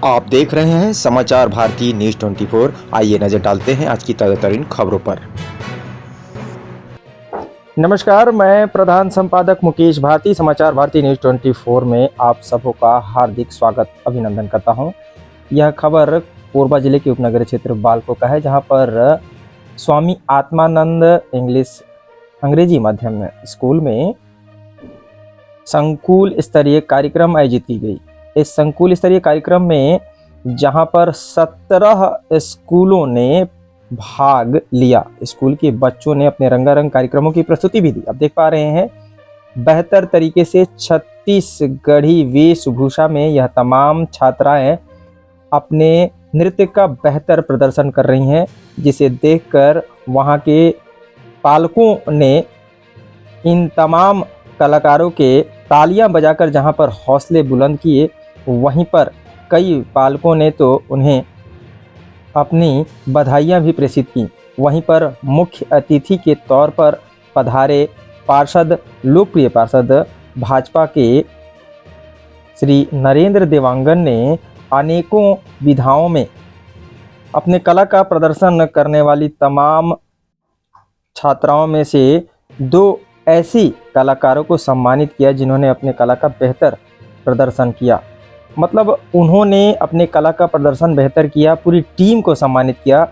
आप देख रहे हैं समाचार भारती न्यूज 24। आइए नजर डालते हैं आज की ताजा तरीन खबरों पर। नमस्कार, मैं प्रधान संपादक मुकेश भारती समाचार भारती न्यूज 24 में आप सबों का हार्दिक स्वागत अभिनंदन करता हूं। यह खबर कोरबा जिले के उपनगरीय क्षेत्र बालको का है, जहां पर स्वामी आत्मानंद इंग्लिश अंग्रेजी माध्यम स्कूल में संकुल स्तरीय कार्यक्रम आयोजित की गई। इस संकुल स्तरीय कार्यक्रम में जहां पर 17 स्कूलों ने भाग लिया, स्कूल के बच्चों ने अपने रंगारंग कार्यक्रमों की प्रस्तुति भी दी। अब देख पा रहे हैं बेहतर तरीके से छत्तीसगढ़ी वेशभूषा में यह तमाम छात्राएं अपने नृत्य का बेहतर प्रदर्शन कर रही हैं, जिसे देखकर वहां के पालकों ने इन तमाम कलाकारों के तालियां बजाकर जहां पर हौसले बुलंद किए, वहीं पर कई पालकों ने तो उन्हें अपनी बधाइयां भी प्रेषित की। वहीं पर मुख्य अतिथि के तौर पर पधारे पार्षद, लोकप्रिय पार्षद भाजपा के श्री नरेंद्र देवांगन ने अनेकों विधाओं में अपने कला का प्रदर्शन करने वाली तमाम छात्राओं में से 2 ऐसी कलाकारों को सम्मानित किया जिन्होंने अपने कला का बेहतर प्रदर्शन किया। मतलब उन्होंने अपने कला का प्रदर्शन बेहतर किया, पूरी टीम को सम्मानित किया,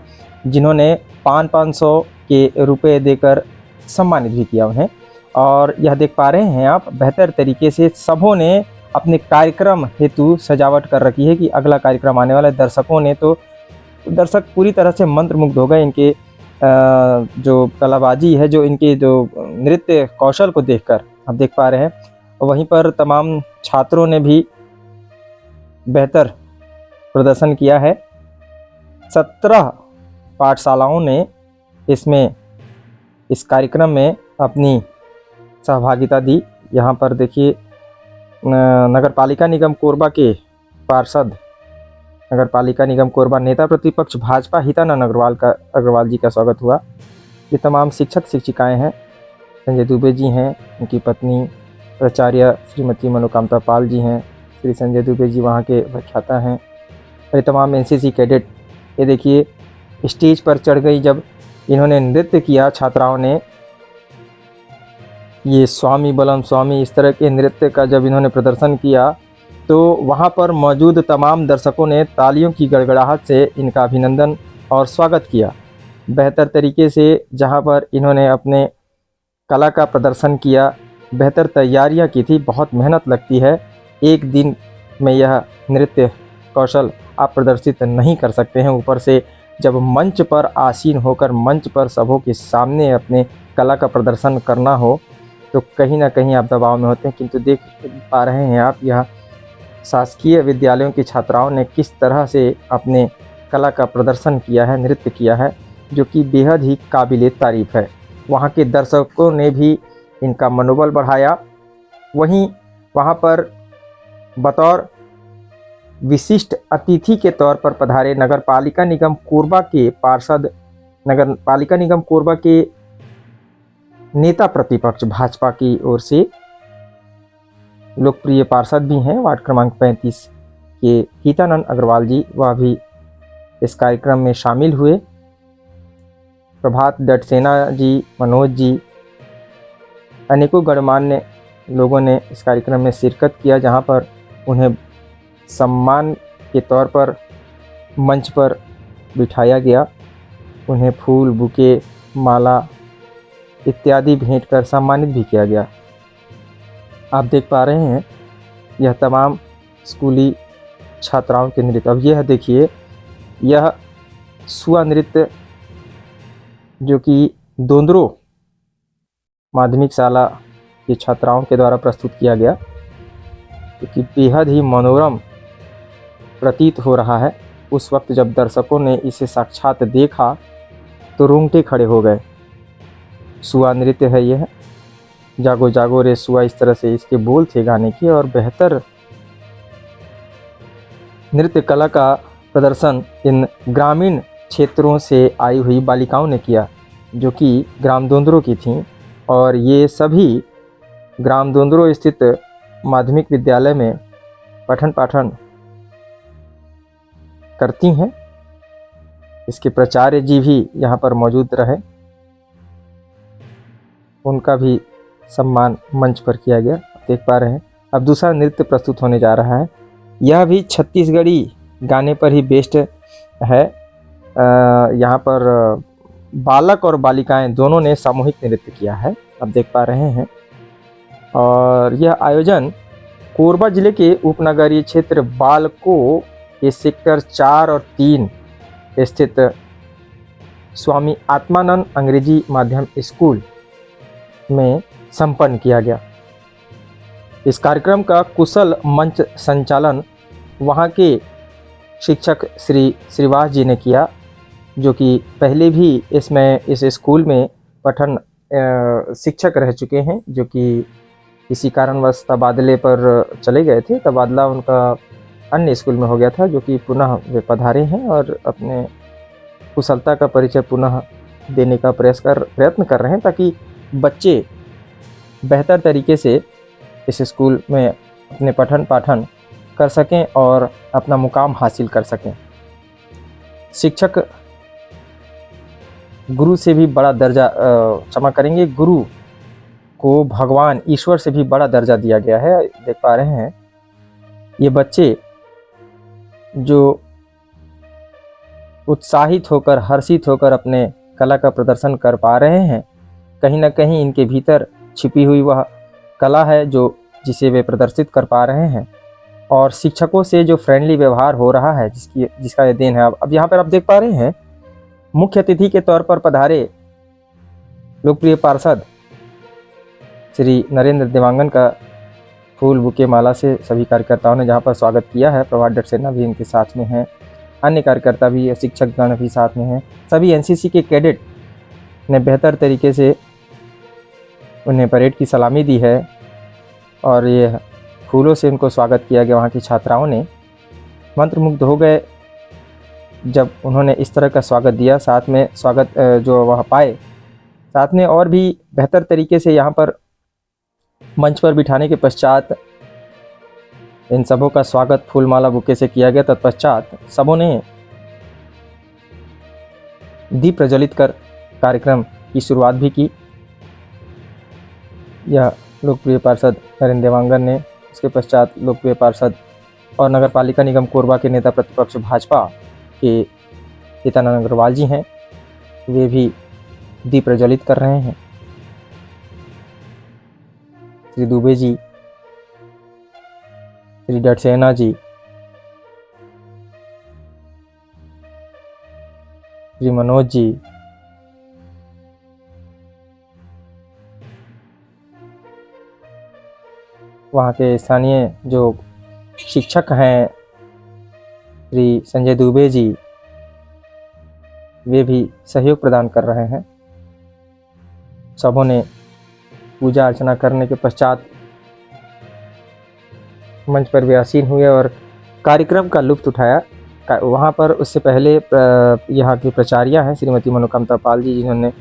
जिन्होंने 500 के रुपए देकर सम्मानित भी किया उन्हें। और यह देख पा रहे हैं आप, बेहतर तरीके से सबों ने अपने कार्यक्रम हेतु सजावट कर रखी है कि अगला कार्यक्रम आने वाला है। दर्शकों ने तो दर्शक पूरी तरह से मंत्रमुग्ध हो गए इनके जो कलाबाजी है, जो इनके जो नृत्य कौशल को देखकर आप देख पा रहे हैं। वहीं पर तमाम छात्रों ने भी बेहतर प्रदर्शन किया है। 17 पाठशालाओं ने इस कार्यक्रम में अपनी सहभागिता दी। यहाँ पर देखिए नगर पालिका निगम कोरबा के पार्षद, नगर पालिका निगम कोरबा नेता प्रतिपक्ष भाजपा हितानंद अग्रवाल जी का स्वागत हुआ। ये तमाम शिक्षक शिक्षिकाएं हैं। संजय दुबे जी हैं, उनकी पत्नी प्राचार्य श्रीमती मनोकामता पाल जी हैं। श्री संजय दुबे जी वहाँ के व्याख्याता हैं। ये तमाम एनसीसी कैडेट, ये देखिए स्टेज पर चढ़ गई जब इन्होंने नृत्य किया छात्राओं ने, ये स्वामी बलम स्वामी इस तरह के नृत्य का जब इन्होंने प्रदर्शन किया तो वहाँ पर मौजूद तमाम दर्शकों ने तालियों की गड़गड़ाहट से इनका अभिनंदन और स्वागत किया। बेहतर तरीके से जहाँ पर इन्होंने अपने कला का प्रदर्शन किया, बेहतर तैयारियाँ की थी। बहुत मेहनत लगती है, एक दिन में यह नृत्य कौशल आप प्रदर्शित नहीं कर सकते हैं। ऊपर से जब मंच पर आसीन होकर मंच पर सबों के सामने अपने कला का प्रदर्शन करना हो तो कहीं ना कहीं आप दबाव में होते हैं। किंतु देख पा रहे हैं आप, यह शासकीय विद्यालयों की छात्राओं ने किस तरह से अपने कला का प्रदर्शन किया है, नृत्य किया है, जो कि बेहद ही काबिले तारीफ़ है। वहाँ के दर्शकों ने भी इनका मनोबल बढ़ाया। वहीं वहाँ पर बतौर विशिष्ट अतिथि के तौर पर पधारे नगर पालिका निगम कोरबा के पार्षद, नगर पालिका निगम कोरबा के नेता प्रतिपक्ष भाजपा की ओर से लोकप्रिय पार्षद भी हैं, वार्ड क्रमांक 35 के हितानंद अग्रवाल जी, वह भी इस कार्यक्रम में शामिल हुए। प्रभात डटसेना जी, मनोज जी, अनेकों गणमान्य लोगों ने इस कार्यक्रम में शिरकत किया, जहां पर उन्हें सम्मान के तौर पर मंच पर बिठाया गया। उन्हें फूल, बुके, माला इत्यादि भेंट कर सम्मानित भी किया गया। आप देख पा रहे हैं यह तमाम स्कूली छात्राओं के नृत्य। अब यह देखिए, यह सुआ नृत्य जो कि दोंदरो माध्यमिक शाला की छात्राओं के द्वारा प्रस्तुत किया गया, क्योंकि बेहद ही मनोरम प्रतीत हो रहा है। उस वक्त जब दर्शकों ने इसे साक्षात देखा तो रोंगटे खड़े हो गए। सुआ नृत्य है यह, जागो जागो रे सुआ, इस तरह से इसके बोल थे गाने के। और बेहतर नृत्य कला का प्रदर्शन इन ग्रामीण क्षेत्रों से आई हुई बालिकाओं ने किया, जो कि ग्राम दोंदरो की थीं। और ये सभी ग्राम दोंदरो स्थित माध्यमिक विद्यालय में पठन पाठन करती हैं। इसके प्राचार्य जी भी यहाँ पर मौजूद रहे, उनका भी सम्मान मंच पर किया गया, देख पा रहे हैं। अब दूसरा नृत्य प्रस्तुत होने जा रहा है। यह भी छत्तीसगढ़ी गाने पर ही बेस्ड है। यहाँ पर बालक और बालिकाएं दोनों ने सामूहिक नृत्य किया है, आप देख पा रहे हैं। और यह आयोजन कोरबा जिले के उपनगरीय क्षेत्र बालको के सेक्टर 4 और 3 स्थित स्वामी आत्मानंद अंग्रेजी माध्यम स्कूल में संपन्न किया गया। इस कार्यक्रम का कुशल मंच संचालन वहाँ के शिक्षक श्री श्रीवास जी ने किया, जो कि पहले भी इस स्कूल में पठन शिक्षक रह चुके हैं, जो कि किसी कारणवश तबादले पर चले गए थे। तबादला उनका अन्य स्कूल में हो गया था, जो कि पुनः वे पधारे हैं और अपने कुशलता का परिचय पुनः देने का प्रयत्न कर रहे हैं, ताकि बच्चे बेहतर तरीके से इस स्कूल में अपने पठन पाठन कर सकें और अपना मुकाम हासिल कर सकें। शिक्षक गुरु से भी बड़ा दर्जा क्षमा करेंगे, गुरु को भगवान ईश्वर से भी बड़ा दर्जा दिया गया है, देख पा रहे हैं। ये बच्चे जो उत्साहित होकर, हर्षित होकर अपने कला का प्रदर्शन कर पा रहे हैं, कहीं ना कहीं इनके भीतर छिपी हुई वह कला है जो जिसे वे प्रदर्शित कर पा रहे हैं। और शिक्षकों से जो फ्रेंडली व्यवहार हो रहा है, जिसका ये देन है। अब यहाँ पर आप देख पा रहे हैं, मुख्य अतिथि के तौर पर पधारे लोकप्रिय पार्षद श्री नरेंद्र देवांगन का फूल बुके माला से सभी कार्यकर्ताओं ने जहाँ पर स्वागत किया है। प्रभात डटसेना भी इनके साथ में हैं, अन्य कार्यकर्ता भी, शिक्षकगण भी साथ में हैं। सभी एनसीसी के कैडेट ने बेहतर तरीके से उन्हें परेड की सलामी दी है और ये फूलों से उनको स्वागत किया गया। वहाँ की छात्राओं ने मंत्रमुग्ध हो गए जब उन्होंने इस तरह का स्वागत दिया, साथ में स्वागत जो वह पाए, साथ में और भी बेहतर तरीके से यहाँ पर मंच पर बिठाने के पश्चात इन सबों का स्वागत फूलमाला बुके से किया गया। तत्पश्चात सबों ने दीप प्रज्वलित कर कार्यक्रम की शुरुआत भी की। यह लोकप्रिय पार्षद नरेंद्र देवांगन ने, उसके पश्चात लोकप्रिय पार्षद और नगर पालिका निगम कोरबा के नेता प्रतिपक्ष भाजपा के हितानंद अग्रवाल जी हैं, वे भी दीप प्रज्वलित कर रहे हैं। श्री दुबे जी, श्री डटसेना जी, श्री मनोज जी, वहाँ के स्थानीय जो शिक्षक हैं श्री संजय दुबे जी, वे भी सहयोग प्रदान कर रहे हैं। सबों ने पूजा अर्चना करने के पश्चात मंच पर व्यासीन हुए और कार्यक्रम का लुत्फ उठाया। वहाँ पर उससे पहले यहाँ की प्राचार्या हैं श्रीमती मनोकामता पाल जी, जिन्होंने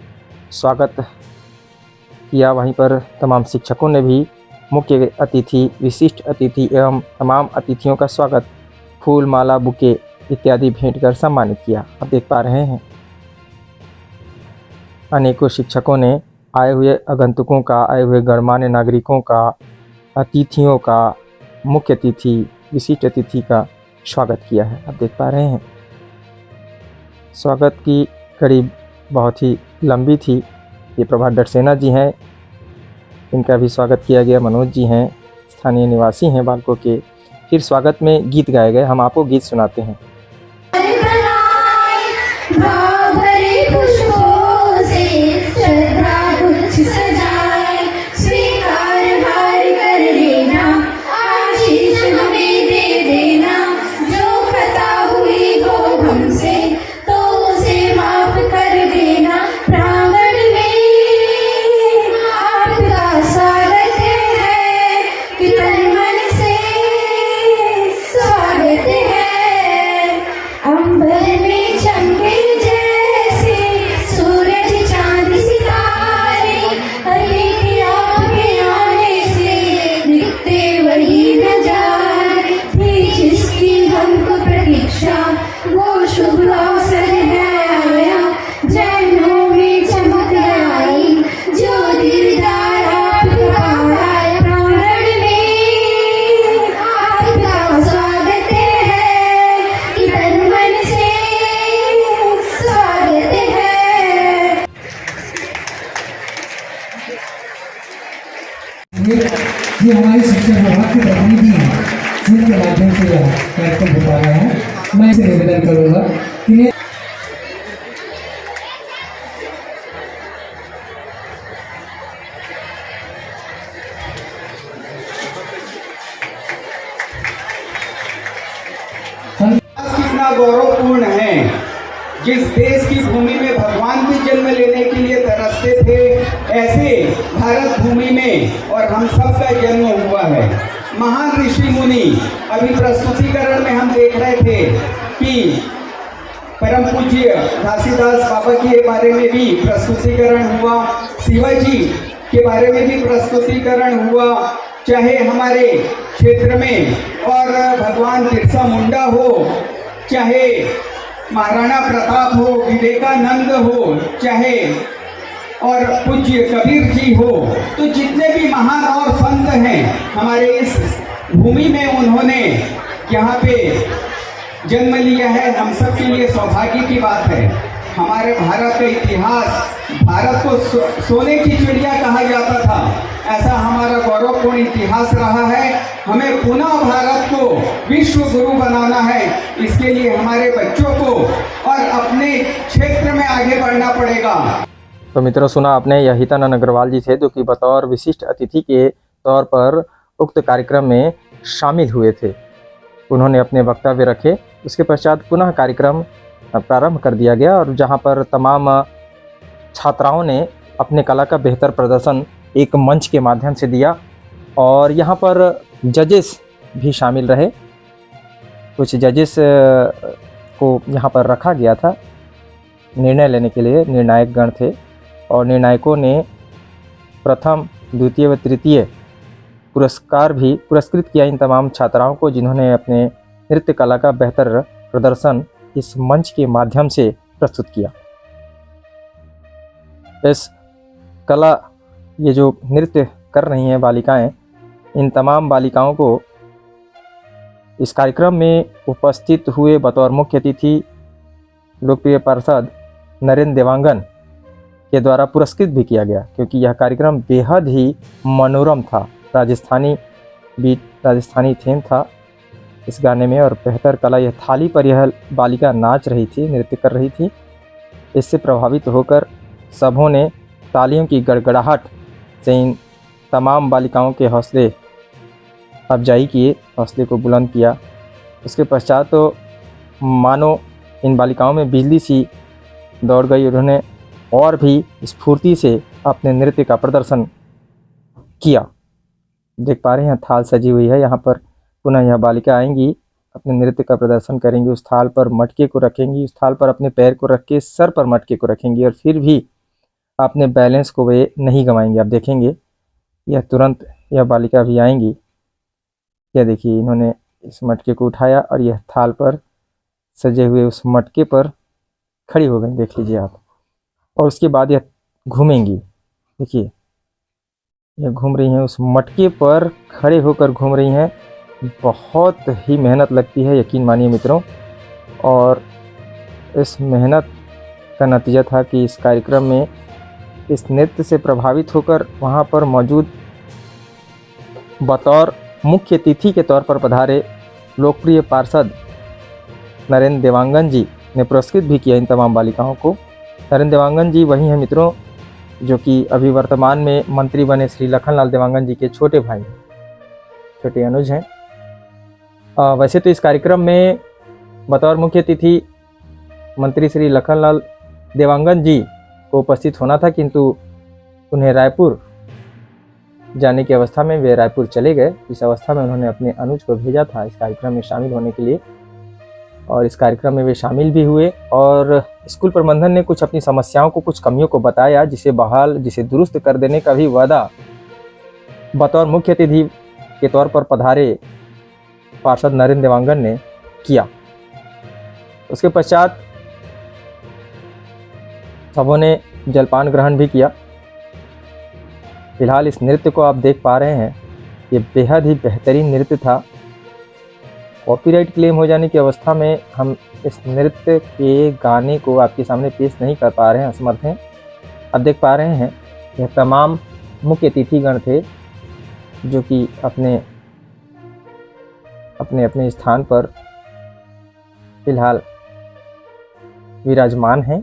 स्वागत किया। वहीं पर तमाम शिक्षकों ने भी मुख्य अतिथि, विशिष्ट अतिथि एवं तमाम अतिथियों का स्वागत फूल माला बुके इत्यादि भेंट कर सम्मानित किया। आप देख पा रहे हैं अनेकों शिक्षकों ने आए हुए आगंतुकों का, आए हुए गणमान्य नागरिकों का, अतिथियों का, मुख्य अतिथि, विशिष्ट अतिथि का स्वागत किया है। आप देख पा रहे हैं स्वागत की कड़ी बहुत ही लंबी थी। ये प्रभात डटसेना जी हैं, इनका भी स्वागत किया गया। मनोज जी हैं, स्थानीय निवासी हैं बालको के। फिर स्वागत में गीत गाए गए, हम आपको गीत सुनाते हैं। ये हमारी शिक्षा विभाग के प्रतिनिधि हैं जिनके माध्यम से यह कार्यक्रम होता रहा है। मैं इसे निवेदन करूँगा कि कितना गौरवपूर्ण है। जिस देश की भूमि में भगवान भी जन्म लेने के लिए तरसते थे, ऐसे भारत भूमि में और हम सब का जन्म हुआ है। महान ऋषि मुनि, अभी प्रस्तुतिकरण में हम देख रहे थे कि परम पूज्य घासीदास बाबा के बारे में भी प्रस्तुतिकरण हुआ, शिवाजी के बारे में भी प्रस्तुतिकरण हुआ, चाहे हमारे क्षेत्र में और भगवान बिरसा मुंडा हो, चाहे महाराणा प्रताप हो, विवेकानंद हो, चाहे और पूज्य कबीर जी हो, तो जितने भी महान और संत हैं हमारे इस भूमि में, उन्होंने यहाँ पे जन्म लिया है। हम सब के लिए सौभाग्य की बात है। हमारे भारत का इतिहास, भारत को सोने की चिड़िया कहा जाता था, ऐसा हमारा गौरवपूर्ण इतिहास रहा है। हमें पुनः भारत को विश्व गुरु बनाना है। इसके लिए हमारे बच्चों को और अपने क्षेत्र में आगे बढ़ना पड़ेगा। तो मित्रों, सुना आपने, यह हितानंद अग्रवाल जी थे जो कि बतौर विशिष्ट अतिथि के तौर पर उक्त कार्यक्रम में शामिल हुए थे। उन्होंने अपने वक्तव्य रखे। उसके पश्चात पुनः कार्यक्रम प्रारंभ कर दिया गया और जहां पर तमाम छात्राओं ने अपने कला का बेहतर प्रदर्शन एक मंच के माध्यम से दिया और यहाँ पर जजेस भी शामिल रहे। कुछ जजेस को यहाँ पर रखा गया था निर्णय लेने के लिए, निर्णायक गण थे और निर्णायकों ने प्रथम, द्वितीय व तृतीय पुरस्कार भी पुरस्कृत किया इन तमाम छात्राओं को जिन्होंने अपने नृत्य कला का बेहतर प्रदर्शन इस मंच के माध्यम से प्रस्तुत किया। इस कला, ये जो नृत्य कर रही हैं बालिकाएं, इन तमाम बालिकाओं को इस कार्यक्रम में उपस्थित हुए बतौर मुख्य अतिथि लोकप्रिय पार्षद नरेंद्र देवांगन के द्वारा पुरस्कृत भी किया गया, क्योंकि यह कार्यक्रम बेहद ही मनोरम था। राजस्थानी बीट, राजस्थानी थीम था इस गाने में और बेहतर कला, यह थाली पर यह बालिका नाच रही थी, नृत्य कर रही थी। इससे प्रभावित होकर सबों ने तालियों की गड़गड़ाहट से इन तमाम बालिकाओं के हौसले अफजाई किए, हौसले को बुलंद किया। उसके पश्चात तो मानो इन बालिकाओं में बिजली सी दौड़ गई। उन्होंने और भी स्फूर्ति से अपने नृत्य का प्रदर्शन किया। देख पा रहे हैं थाल सजी हुई है, यहाँ पर पुनः यह बालिका आएंगी, अपने नृत्य का प्रदर्शन करेंगी। उस थाल पर मटके को रखेंगी, उस थाल पर अपने पैर को रख के सर पर मटके को रखेंगी और फिर भी अपने बैलेंस को वे नहीं गंवाएंगे। आप देखेंगे यह तुरंत यह बालिका भी आएंगी। यह देखिए, इन्होंने इस मटके को उठाया और यह थाल पर सजे हुए उस मटके पर खड़ी हो गई, देख लीजिए आप। और उसके बाद यह घूमेंगी, देखिए यह घूम रही हैं, उस मटके पर खड़े होकर घूम रही हैं। बहुत ही मेहनत लगती है, यकीन मानिए मित्रों। और इस मेहनत का नतीजा था कि इस कार्यक्रम में इस नृत्य से प्रभावित होकर वहाँ पर मौजूद बतौर मुख्य अतिथि के तौर पर पधारे लोकप्रिय पार्षद नरेंद्र देवांगन जी ने पुरस्कृत भी किया इन तमाम बालिकाओं को। नरेंद्र देवांगन जी वही हैं मित्रों जो कि अभी वर्तमान में मंत्री बने श्री लखनलाल देवांगन जी के छोटे भाई, छोटे अनुज हैं। वैसे तो इस कार्यक्रम में बतौर मुख्य अतिथि मंत्री श्री लखनलाल देवांगन जी को उपस्थित होना था, किंतु उन्हें रायपुर जाने की अवस्था में वे रायपुर चले गए। इस अवस्था में उन्होंने अपने अनुज को भेजा था इस कार्यक्रम में शामिल होने के लिए और इस कार्यक्रम में वे शामिल भी हुए। और स्कूल प्रबंधन ने कुछ अपनी समस्याओं को, कुछ कमियों को बताया, जिसे बहाल, जिसे दुरुस्त कर देने का भी वादा बतौर मुख्य अतिथि के तौर पर पधारे पार्षद नरेंद्र देवांगन ने किया। उसके पश्चात सबों ने जलपान ग्रहण भी किया। फिलहाल इस नृत्य को आप देख पा रहे हैं, ये बेहद ही बेहतरीन नृत्य था। कॉपीराइट क्लेम हो जाने की अवस्था में हम इस नृत्य के गाने को आपके सामने पेश नहीं कर पा रहे हैं, असमर्थ हैं। आप देख पा रहे हैं यह तमाम मुख्य अतिथिगण थे जो कि अपने अपने स्थान पर फिलहाल विराजमान हैं।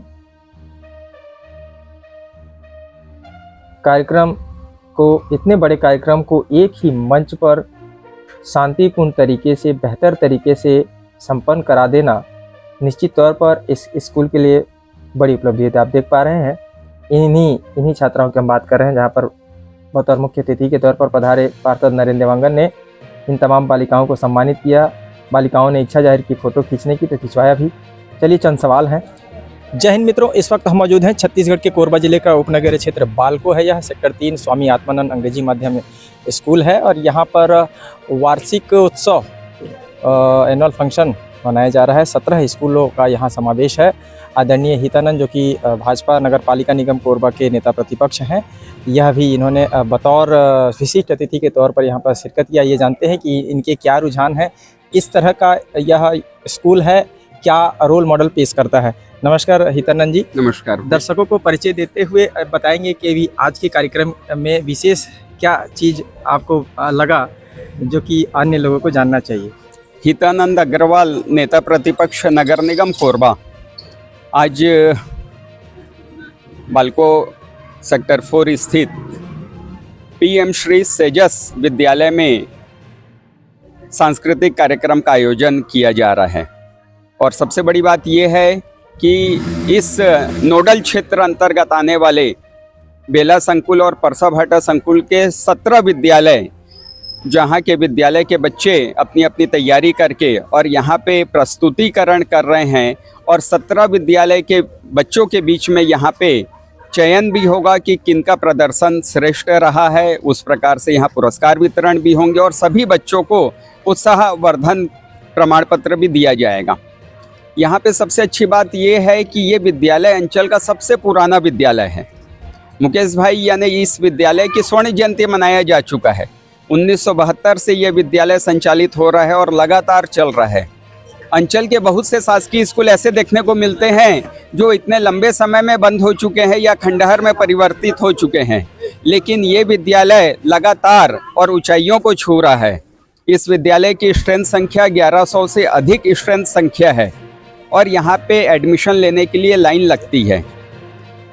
इतने बड़े कार्यक्रम को एक ही मंच पर शांतिपूर्ण तरीके से, बेहतर तरीके से संपन्न करा देना निश्चित तौर पर इस स्कूल के लिए बड़ी उपलब्धि है। आप देख पा रहे हैं इन्हीं छात्राओं की हम बात कर रहे हैं, जहां पर बतौर मुख्य अतिथि के तौर पर पधारे पार्षद नरेंद्र देवांगन ने इन तमाम बालिकाओं को सम्मानित किया। बालिकाओं ने इच्छा जाहिर की फ़ोटो खींचने की, तो खिंचवाया भी। चलिए चंद सवाल हैं। जय हिंद मित्रों, इस वक्त हम मौजूद हैं छत्तीसगढ़ के कोरबा जिले का उपनगरीय क्षेत्र बालको है। यह सेक्टर 3 स्वामी आत्मानंद अंग्रेजी माध्यम स्कूल है और यहाँ पर वार्षिक उत्सव एनुअल फंक्शन मनाया जा रहा है। 17 स्कूलों का यहाँ समावेश है। आदरणीय हितानंद, जो कि भाजपा नगर पालिका निगम कोरबा के नेता प्रतिपक्ष हैं, यह भी इन्होंने बतौर विशिष्ट अतिथि के तौर पर यहाँ पर शिरकत किया। ये जानते हैं कि इनके क्या रुझान है, इस तरह का यह स्कूल है, क्या रोल मॉडल पेश करता है। नमस्कार हितानंद जी। नमस्कार। दर्शकों को परिचय देते हुए बताएंगे कि भी आज के कार्यक्रम में विशेष क्या चीज़ आपको लगा जो कि अन्य लोगों को जानना चाहिए। हितानंद अग्रवाल, नेता प्रतिपक्ष नगर निगम कोरबा, आज बालको सेक्टर 4 स्थित पीएम श्री सेजस विद्यालय में सांस्कृतिक कार्यक्रम का आयोजन किया जा रहा है। और सबसे बड़ी बात यह है कि इस नोडल क्षेत्र अंतर्गत आने वाले बेला संकुल और परसाभाटा संकुल के 17 विद्यालय, जहाँ के विद्यालय के बच्चे अपनी अपनी तैयारी करके और यहाँ पे प्रस्तुतिकरण कर रहे हैं, और 17 विद्यालय के बच्चों के बीच में यहाँ पे चयन भी होगा कि किनका प्रदर्शन श्रेष्ठ रहा है। उस प्रकार से यहाँ पुरस्कार वितरण भी होंगे और सभी बच्चों को उत्साहवर्धन प्रमाण पत्र भी दिया जाएगा। यहाँ पे सबसे अच्छी बात ये है कि ये विद्यालय अंचल का सबसे पुराना विद्यालय है। मुकेश भाई, यानी इस विद्यालय की स्वर्ण जयंती मनाया जा चुका है। 1972 से ये विद्यालय संचालित हो रहा है और लगातार चल रहा है। अंचल के बहुत से शासकीय स्कूल ऐसे देखने को मिलते हैं जो इतने लंबे समय में बंद हो चुके हैं या खंडहर में परिवर्तित हो चुके हैं, लेकिन ये विद्यालय लगातार और ऊंचाइयों को छू रहा है। इस विद्यालय की स्ट्रेंथ संख्या 1100 से अधिक स्ट्रेंथ संख्या है और यहाँ पे एडमिशन लेने के लिए लाइन लगती है।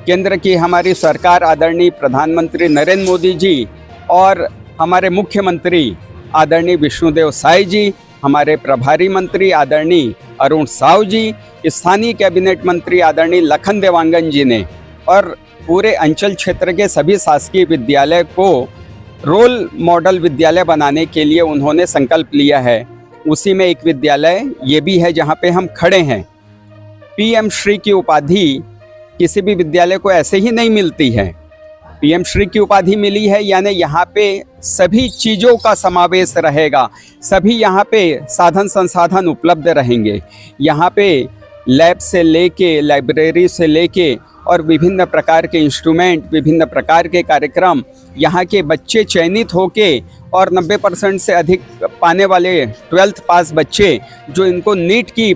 केंद्र की हमारी सरकार, आदरणीय प्रधानमंत्री नरेंद्र मोदी जी और हमारे मुख्यमंत्री आदरणीय विष्णुदेव साय जी, हमारे प्रभारी मंत्री आदरणीय अरुण साव जी, स्थानीय कैबिनेट मंत्री आदरणीय लखन देवांगन जी ने और पूरे अंचल क्षेत्र के सभी शासकीय विद्यालय को रोल मॉडल विद्यालय बनाने के लिए उन्होंने संकल्प लिया है। उसी में एक विद्यालय ये भी है जहाँ पे हम खड़े हैं। पीएम श्री की उपाधि किसी भी विद्यालय को ऐसे ही नहीं मिलती है। पीएम श्री की उपाधि मिली है, यानी यहाँ पे सभी चीज़ों का समावेश रहेगा, सभी यहाँ पे साधन संसाधन उपलब्ध रहेंगे। यहाँ पे लैब से लेके, लाइब्रेरी से लेके और विभिन्न प्रकार के इंस्ट्रूमेंट, विभिन्न प्रकार के कार्यक्रम, यहाँ के बच्चे चयनित होके और 90% से अधिक पाने वाले 12th पास बच्चे जो इनको नीट की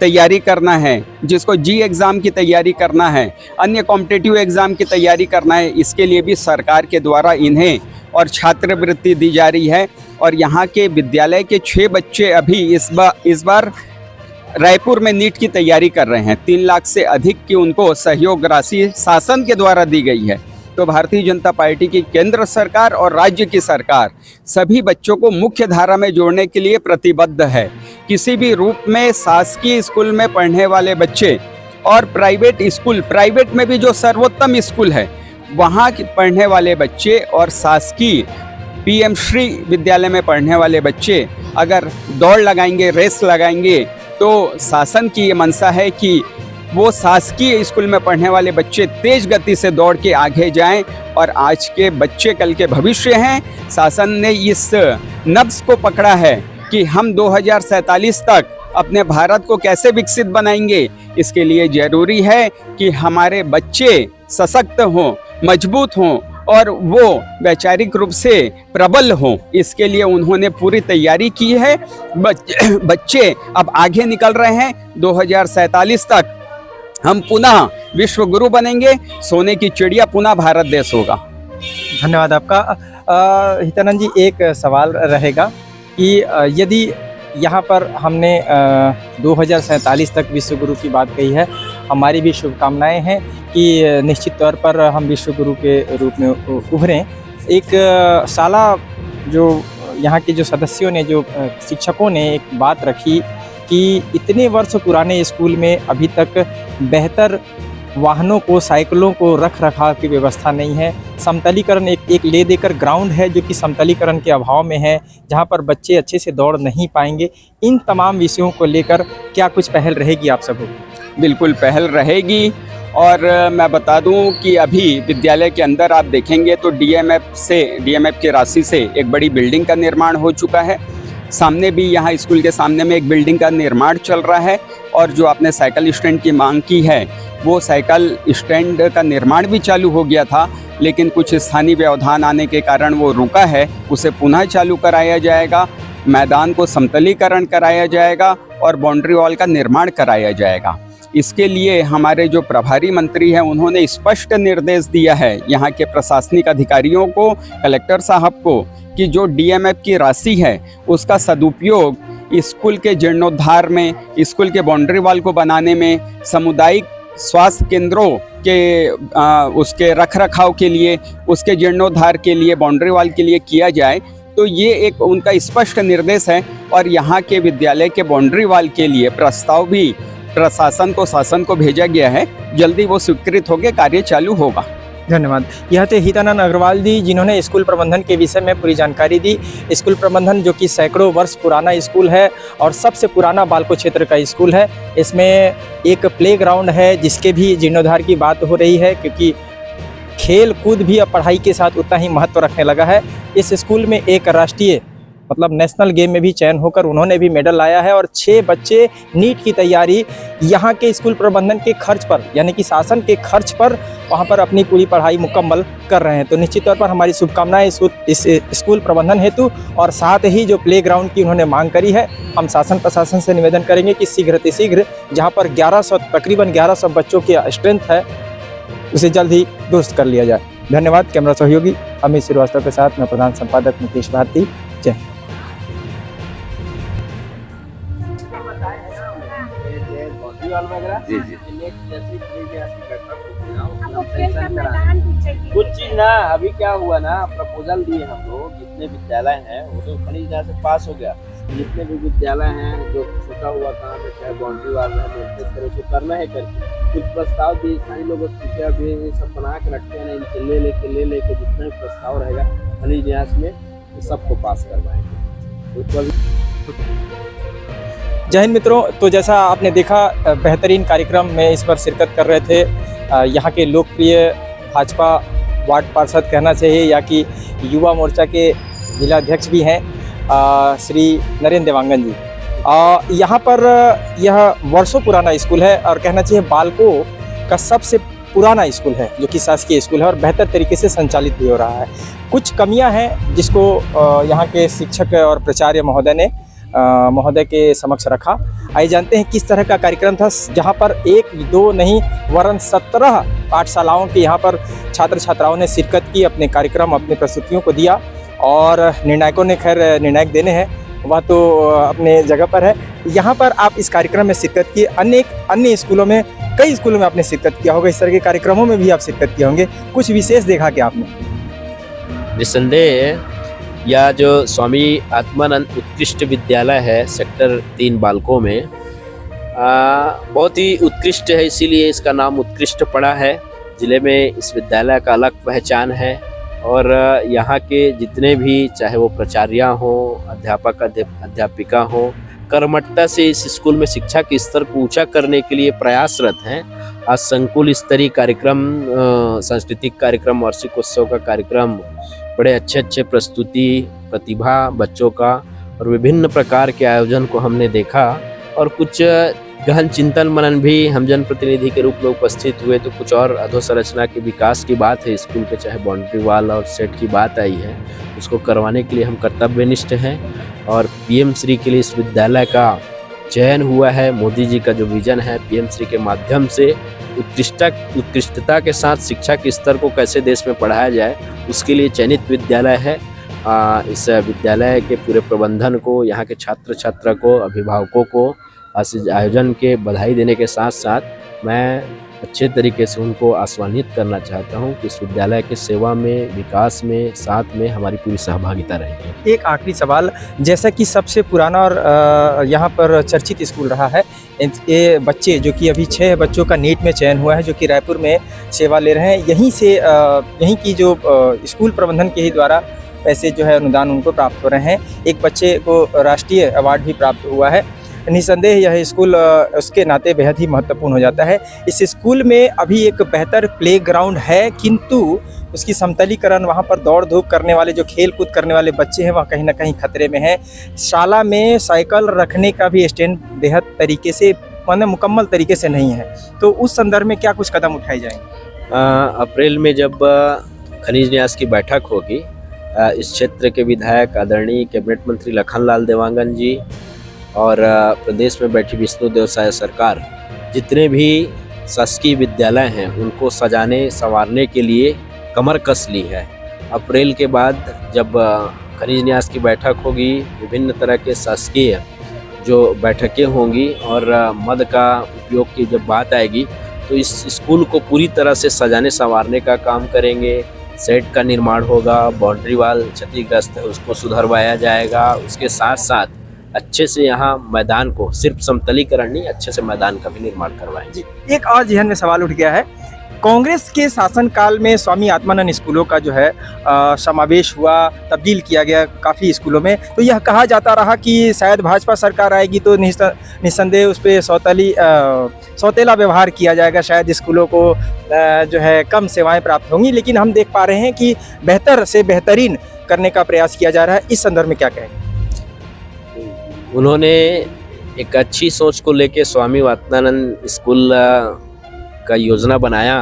तैयारी करना है, जिसको जी एग्ज़ाम की तैयारी करना है, अन्य कॉम्पिटिटिव एग्ज़ाम की तैयारी करना है, इसके लिए भी सरकार के द्वारा इन्हें और छात्रवृत्ति दी जा रही है। और यहाँ के विद्यालय के 6 बच्चे अभी इस बार रायपुर में नीट की तैयारी कर रहे हैं। 3 लाख से अधिक की उनको सहयोग राशि शासन के द्वारा दी गई है। तो भारतीय जनता पार्टी की केंद्र सरकार और राज्य की सरकार सभी बच्चों को मुख्य धारा में जोड़ने के लिए प्रतिबद्ध है। किसी भी रूप में शासकीय स्कूल में पढ़ने वाले बच्चे और प्राइवेट में भी जो सर्वोत्तम स्कूल है वहाँ पढ़ने वाले बच्चे और शासकीय पीएम श्री विद्यालय में पढ़ने वाले बच्चे अगर दौड़ लगाएंगे, रेस लगाएंगे, तो शासन की ये मंशा है कि वो शासकीय स्कूल में पढ़ने वाले बच्चे तेज गति से दौड़ के आगे जाएं और आज के बच्चे कल के भविष्य हैं। शासन ने इस नब्ज को पकड़ा है कि हम 2047 तक अपने भारत को कैसे विकसित बनाएंगे। इसके लिए जरूरी है कि हमारे बच्चे सशक्त हों, मजबूत हों और वो वैचारिक रूप से प्रबल हों। इसके लिए उन्होंने पूरी तैयारी की है। बच्चे अब आगे निकल रहे हैं। 2047 तक हम पुनः विश्व गुरु बनेंगे, सोने की चिड़िया पुनः भारत देश होगा। धन्यवाद आपका। हितानंद जी, एक सवाल रहेगा कि यदि यहाँ पर हमने 2047 तक विश्व गुरु की बात कही है, हमारी भी शुभकामनाएं हैं कि निश्चित तौर पर हम विश्व गुरु के रूप में उभरें। एक शाला जो यहाँ के जो सदस्यों ने, जो शिक्षकों ने एक बात रखी कि इतने वर्ष पुराने स्कूल में अभी तक बेहतर वाहनों को, साइकिलों को रख रखाव की व्यवस्था नहीं है। समतलीकरण एक ले देकर ग्राउंड है जो कि समतलीकरण के अभाव में है, जहां पर बच्चे अच्छे से दौड़ नहीं पाएंगे। इन तमाम विषयों को लेकर क्या कुछ पहल रहेगी आप सबको? बिल्कुल पहल रहेगी। और मैं बता दूं कि अभी विद्यालय के अंदर आप देखेंगे तो डीएमएफ की राशि से एक बड़ी बिल्डिंग का निर्माण हो चुका है। सामने भी यहाँ स्कूल के सामने में एक बिल्डिंग का निर्माण चल रहा है। और जो आपने साइकिल स्टैंड की मांग की है, वो साइकिल स्टैंड का निर्माण भी चालू हो गया था, लेकिन कुछ स्थानीय व्यवधान आने के कारण वो रुका है। उसे पुनः चालू कराया जाएगा, मैदान को समतलीकरण कराया जाएगा और बाउंड्री वॉल का निर्माण कराया जाएगा। इसके लिए हमारे जो प्रभारी मंत्री हैं, उन्होंने स्पष्ट निर्देश दिया है यहाँ के प्रशासनिक अधिकारियों को, कलेक्टर साहब को, कि जो डीएमएफ की राशि है उसका सदुपयोग स्कूल के जीर्णोद्धार में, स्कूल के बाउंड्री वॉल को बनाने में, सामुदायिक स्वास्थ्य केंद्रों के उसके रखरखाव के लिए, उसके जीर्णोद्धार के लिए, बाउंड्री वॉल के लिए किया जाए। तो ये एक उनका स्पष्ट निर्देश है। और यहाँ के विद्यालय के बाउंड्री वॉल के लिए प्रस्ताव भी प्रशासन को, शासन को भेजा गया है। जल्दी वो स्वीकृत होकर कार्य चालू होगा। धन्यवाद। यह थे हितानंद अग्रवाल जी, जिन्होंने स्कूल प्रबंधन के विषय में पूरी जानकारी दी। स्कूल प्रबंधन जो कि सैकड़ों वर्ष पुराना स्कूल है और सबसे पुराना बालको क्षेत्र का स्कूल है। इसमें एक प्लेग्राउंड है जिसके भी जीर्णोद्धार की बात हो रही है, क्योंकि खेल कूद भी अब पढ़ाई के साथ उतना ही महत्व रखने लगा है। इस स्कूल में एक राष्ट्रीय मतलब नेशनल गेम में भी चयन होकर उन्होंने भी मेडल लाया है। और 6 बच्चे नीट की तैयारी यहाँ के स्कूल प्रबंधन के खर्च पर, यानी कि शासन के खर्च पर, वहाँ पर अपनी पूरी पढ़ाई मुकम्मल कर रहे हैं। तो निश्चित तौर पर हमारी शुभकामनाएं इस स्कूल प्रबंधन हेतु। और साथ ही जो प्लेग्राउंड की उन्होंने मांग करी है, हम शासन प्रशासन से निवेदन करेंगे कि शीघ्र जहाँ पर तकरीबन 1100 बच्चों की स्ट्रेंथ है, उसे जल्द ही दुरुस्त कर लिया जाए। धन्यवाद। कैमरा सहयोगी अमित श्रीवास्तव के साथ मैं प्रधान संपादक मुकेश भारती। जय। जी कुछ चीज ना, अभी क्या हुआ ना, प्रपोजल दिए हम लोग, जितने विद्यालय हैं वो तो खनिज यहाँ से पास हो गया। जितने भी विद्यालय हैं जो छूटा हुआ काम है, चाहे बाउंड्री वाल है, उसको करना है करके कुछ प्रस्ताव दिए। स्थानीय लोग पीछे अभी सब बना के रखते हैं, इनसे ले लेके जितना भी प्रस्ताव रहेगा खनिज न्यास में सबको पास करवाएंगे। जय हिंद मित्रों। तो जैसा आपने देखा, बेहतरीन कार्यक्रम में इस पर शिरकत कर रहे थे यहाँ के लोकप्रिय भाजपा वार्ड पार्षद कहना चाहिए, या कि युवा मोर्चा के जिलाध्यक्ष भी हैं, श्री नरेंद्र देवांगन जी। यहाँ पर यह वर्षों पुराना स्कूल है और कहना चाहिए बालकों का सबसे पुराना स्कूल है, जो कि शासकीय स्कूल है और बेहतर तरीके से संचालित भी हो रहा है। कुछ कमियां हैं जिसको यहाँ के शिक्षक और प्राचार्य महोदय के समक्ष रखा। आइए जानते हैं किस तरह का कार्यक्रम था, जहाँ पर 1 2 नहीं वरन 17 पाठशालाओं के यहाँ पर छात्र छात्राओं ने शिरकत की, अपने कार्यक्रम, अपनी प्रस्तुतियों को दिया। और निर्णायकों ने खैर निर्णायक देने हैं, वह तो अपने जगह पर है। यहाँ पर आप इस कार्यक्रम में शिरकत की, अन्य स्कूलों में, कई स्कूलों में आपने शिरकत किया होगा, इस तरह के कार्यक्रमों में भी आप शिरकत किए होंगे। कुछ विशेष देखा क्या आपने? निस्संदेह या जो स्वामी आत्मानंद उत्कृष्ट विद्यालय है सेक्टर 3 बालकों में, बहुत ही उत्कृष्ट है, इसीलिए इसका नाम उत्कृष्ट पड़ा है। ज़िले में इस विद्यालय का अलग पहचान है। और यहाँ के जितने भी, चाहे वो प्राचार्य हों, अध्यापक अध्यापिका हों, कर्मठता से इस स्कूल में शिक्षा के स्तर को ऊंचा करने के लिए प्रयासरत हैं। आज संकुल स्तरीय कार्यक्रम, सांस्कृतिक कार्यक्रम, वार्षिकोत्सव का कार्यक्रम, बड़े अच्छे प्रस्तुति, प्रतिभा बच्चों का और विभिन्न प्रकार के आयोजन को हमने देखा। और कुछ गहन चिंतन मनन भी हम जनप्रतिनिधि के रूप में उपस्थित हुए। तो कुछ और अधोसंरचना के विकास की बात है स्कूल के, चाहे बाउंड्री वाल और सेट की बात आई है, उसको करवाने के लिए हम कर्तव्यनिष्ठ हैं। और पीएम श्री के लिए इस विद्यालय का चयन हुआ है। मोदी जी का जो विजन है, पीएम श्री के माध्यम से उत्कृष्टता के साथ शिक्षा के स्तर को कैसे देश में बढ़ाया जाए, उसके लिए चयनित विद्यालय है। इस विद्यालय के पूरे प्रबंधन को, यहाँ के छात्र छात्रा को, अभिभावकों को इस आयोजन के बधाई देने के साथ साथ मैं अच्छे तरीके से उनको आश्वानित करना चाहता हूँ कि इस विद्यालय के सेवा में, विकास में, साथ में हमारी पूरी सहभागिता रहेगी। एक आखिरी सवाल, जैसा कि सबसे पुराना और यहाँ पर चर्चित स्कूल रहा है, ये बच्चे जो कि अभी 6 बच्चों का नीट में चयन हुआ है जो कि रायपुर में सेवा ले रहे हैं, यहीं की जो स्कूल प्रबंधन के ही द्वारा पैसे जो है अनुदान उनको प्राप्त हो रहे हैं। एक बच्चे को राष्ट्रीय अवार्ड भी प्राप्त हुआ है। निसंदेह यह स्कूल उसके नाते बेहद ही महत्वपूर्ण हो जाता है। इस स्कूल में अभी एक बेहतर प्लेग्राउंड है, किंतु उसकी समतलीकरण, वहाँ पर दौड़ धूप करने वाले, जो खेल कूद करने वाले बच्चे हैं, वह कहीं ना कहीं खतरे में हैं। शाला में साइकिल रखने का भी स्टैंड बेहद तरीके से, मतलब मुकम्मल तरीके से नहीं है। तो उस संदर्भ में क्या कुछ कदम उठाए जाएंगे? अप्रैल में जब खनिज न्यास की बैठक होगी, इस क्षेत्र के विधायक आदरणीय कैबिनेट मंत्री लखनलाल देवांगन जी और प्रदेश में बैठी विष्णुदेव साय सरकार जितने भी शासकीय विद्यालय हैं उनको सजाने संवारने के लिए कमर कस ली है। अप्रैल के बाद जब खनिज न्यास की बैठक होगी, विभिन्न तरह के शासकीय जो बैठकें होंगी और मद का उपयोग की जब बात आएगी, तो इस स्कूल को पूरी तरह से सजाने संवारने का काम करेंगे। सेट का निर्माण होगा, बाउंड्री वाल क्षतिग्रस्त है उसको सुधरवाया जाएगा। उसके साथ साथ अच्छे से यहाँ मैदान को, सिर्फ समतलीकरण नहीं, अच्छे से मैदान का भी निर्माण करवाएंगे। एक और जहन में सवाल उठ गया है, कांग्रेस के शासनकाल में स्वामी आत्मानंद स्कूलों का जो है समावेश हुआ, तब्दील किया गया काफ़ी स्कूलों में। तो यह कहा जाता रहा कि शायद भाजपा सरकार आएगी तो निस्संदेह उस पर सौतेला व्यवहार किया जाएगा, शायद स्कूलों को जो है कम सेवाएं प्राप्त होंगी। लेकिन हम देख पा रहे हैं कि बेहतर से बेहतरीन करने का प्रयास किया जा रहा है। इस संदर्भ में क्या कहें? उन्होंने एक अच्छी सोच को लेके स्वामी आत्मानंद स्कूल का योजना बनाया,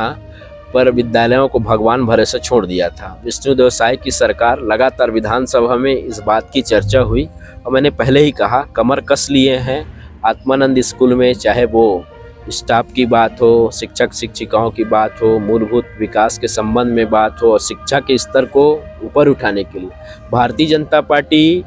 पर विद्यालयों को भगवान भरोसे छोड़ दिया था। विष्णुदेव साय की सरकार लगातार विधानसभा में इस बात की चर्चा हुई और मैंने पहले ही कहा, कमर कस लिए हैं आत्मानंद स्कूल में, चाहे वो स्टाफ की बात हो, शिक्षक शिक्षिकाओं की बात हो, मूलभूत विकास के संबंध में बात हो और शिक्षा के स्तर को ऊपर उठाने के लिए भारतीय जनता पार्टी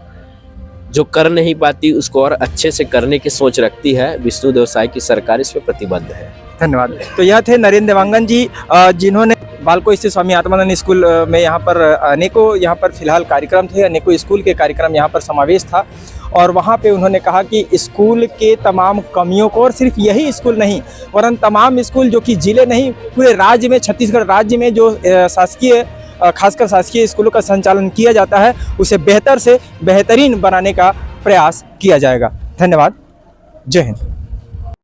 जो कर नहीं पाती उसको और अच्छे से करने की सोच रखती है। विष्णुदेव साय की सरकार इस पर प्रतिबद्ध है। धन्यवाद। तो यह थे नरेंद्र देवांगन जी, जिन्होंने बालको स्थित स्वामी आत्मानंद स्कूल में यहाँ पर अनेकों यहाँ पर फिलहाल कार्यक्रम थे, अनेकों स्कूल के कार्यक्रम यहाँ पर समावेश था और वहाँ पे उन्होंने कहा कि स्कूल के तमाम कमियों को, और सिर्फ यही स्कूल नहीं वरन तमाम स्कूल जो कि जिले नहीं पूरे राज्य में, छत्तीसगढ़ राज्य में जो शासकीय, खासकर शासकीय स्कूलों का संचालन किया जाता है, उसे बेहतर से बेहतरीन बनाने का प्रयास किया जाएगा। धन्यवाद। जय हिंद।